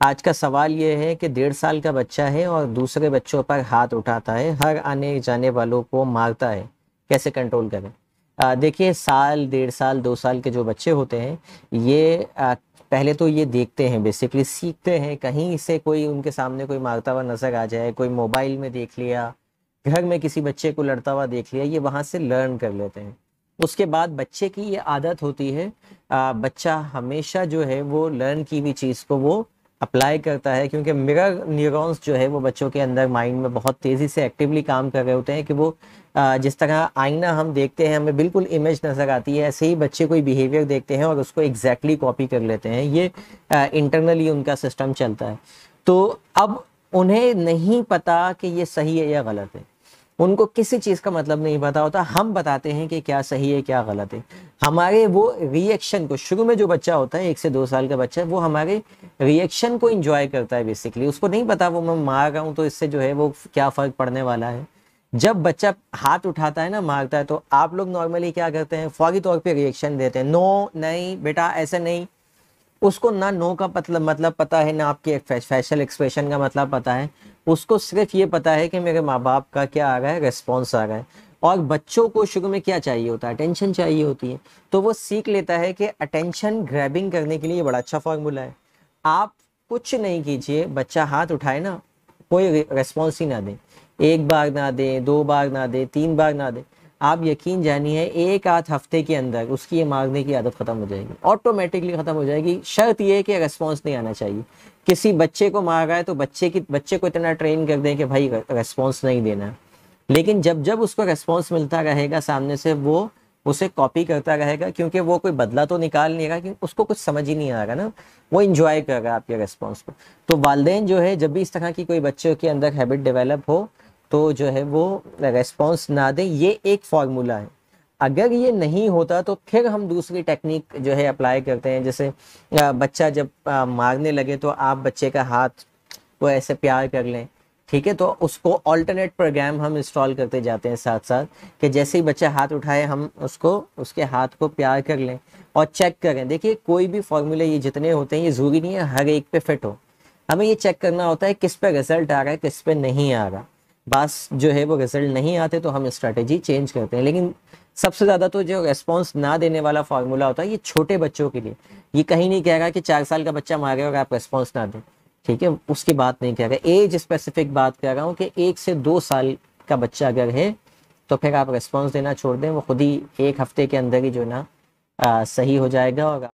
आज का सवाल ये है कि 1.5 साल का बच्चा है और दूसरे बच्चों पर हाथ उठाता है, हर आने जाने वालों को मारता है, कैसे कंट्रोल करें? देखिए, साल, 1.5 साल, 2 साल के जो बच्चे होते हैं, ये पहले तो ये देखते हैं, बेसिकली सीखते हैं, कहीं से कोई उनके सामने कोई मारता हुआ नजर आ जाए, कोई मोबाइल में देख लिया, घर में किसी बच्चे को लड़ता हुआ देख लिया, ये वहां से लर्न कर लेते हैं। उसके बाद बच्चे की ये आदत होती है, बच्चा हमेशा जो है वो लर्न की हुई चीज़ को वो अप्लाई करता है, क्योंकि मिरर न्यूरॉन्स जो है वो बच्चों के अंदर माइंड में बहुत तेज़ी से एक्टिवली काम कर रहे होते हैं कि वो जिस तरह आईना हम देखते हैं, हमें बिल्कुल इमेज नज़र आती है, ऐसे ही बच्चे कोई बिहेवियर देखते हैं और उसको एग्जैक्टली कॉपी कर लेते हैं। ये इंटरनली उनका सिस्टम चलता है। तो अब उन्हें नहीं पता कि ये सही है या गलत है, उनको किसी चीज़ का मतलब नहीं पता होता। हम बताते हैं कि क्या सही है क्या गलत है। हमारे वो रिएक्शन को, शुरू में जो बच्चा होता है 1 से 2 साल का बच्चा, वो हमारे रिएक्शन को एंजॉय करता है बेसिकली। उसको नहीं पता वो मैं मार रहा हूँ तो इससे जो है वो क्या फ़र्क पड़ने वाला है। जब बच्चा हाथ उठाता है ना, मारता है, तो आप लोग नॉर्मली क्या करते हैं, फौरी तौर पे रिएक्शन देते हैं, नो, नहीं बेटा ऐसे नहीं। उसको ना नो का मतलब पता है, ना आपके फेशियल एक्सप्रेशन का मतलब पता है। उसको सिर्फ ये पता है कि मेरे माँ बाप का क्या आ रहा है, रिस्पॉन्स आ रहा है। और बच्चों को शुरू में क्या चाहिए होता है, अटेंशन चाहिए होती है। तो वो सीख लेता है कि अटेंशन ग्रैबिंग करने के लिए ये बड़ा अच्छा फॉर्मूला है। आप कुछ नहीं कीजिए, बच्चा हाथ उठाए ना, कोई रिस्पॉन्स ही ना दे, 1 बार ना दे, 2 बार ना दे, 3 बार ना दे, आप यकीन जानिए 1 आध हफ्ते के अंदर उसकी ये मारने की आदत खत्म हो जाएगी, ऑटोमेटिकली खत्म हो जाएगी। शर्त ये है कि रेस्पॉन्स नहीं आना चाहिए। किसी बच्चे को मार रहा है तो बच्चे को इतना ट्रेन कर दें कि भाई रेस्पॉन्स नहीं देना है। लेकिन जब जब उसको रेस्पॉन्स मिलता रहेगा सामने से, वो उसे कॉपी करता रहेगा, क्योंकि वो कोई बदला तो निकाल नहीं रहा, क्योंकि उसको कुछ समझ ही नहीं आ रहा ना, वो इंजॉय कर रहा है आपके रेस्पॉन्स को। तो वालिदैन जो है, जब भी इस तरह की कोई बच्चे के अंदर हैबिट डेवलप हो, तो जो है वो रेस्पॉन्स ना दें। ये एक फॉर्मूला है। अगर ये नहीं होता तो फिर हम दूसरी टेक्निक जो है अप्लाई करते हैं। जैसे बच्चा जब मारने लगे तो आप बच्चे का हाथ वो ऐसे प्यार कर लें, ठीक है। तो उसको ऑल्टरनेट प्रोग्राम हम इंस्टॉल करते जाते हैं साथ साथ, कि जैसे ही बच्चा हाथ उठाए हम उसको, उसके हाथ को प्यार कर लें और चेक करें। देखिए, कोई भी फॉर्मूले ये जितने होते हैं, ये ज़रूरी नहीं है हर एक पे फिट हो। हमें ये चेक करना होता है किस पे रिजल्ट आ रहा है, किस पे नहीं आ रहा। बस जो है वो रिजल्ट नहीं आते तो हम स्ट्रैटेजी चेंज करते हैं। लेकिन सबसे ज़्यादा तो जो रेस्पॉन्स ना देने वाला फार्मूला होता है, ये छोटे बच्चों के लिए। ये कहीं नहीं कह रहा कि 4 साल का बच्चा मारे और आप रेस्पॉन्स ना दें, ठीक है, उसकी बात नहीं कह रहा। एज स्पेसिफिक बात कर रहा हूँ कि 1 से 2 साल का बच्चा अगर है तो फिर आप रेस्पॉन्स देना छोड़ दें, वो खुद ही 1 हफ्ते के अंदर ही जो है ना सही हो जाएगा। और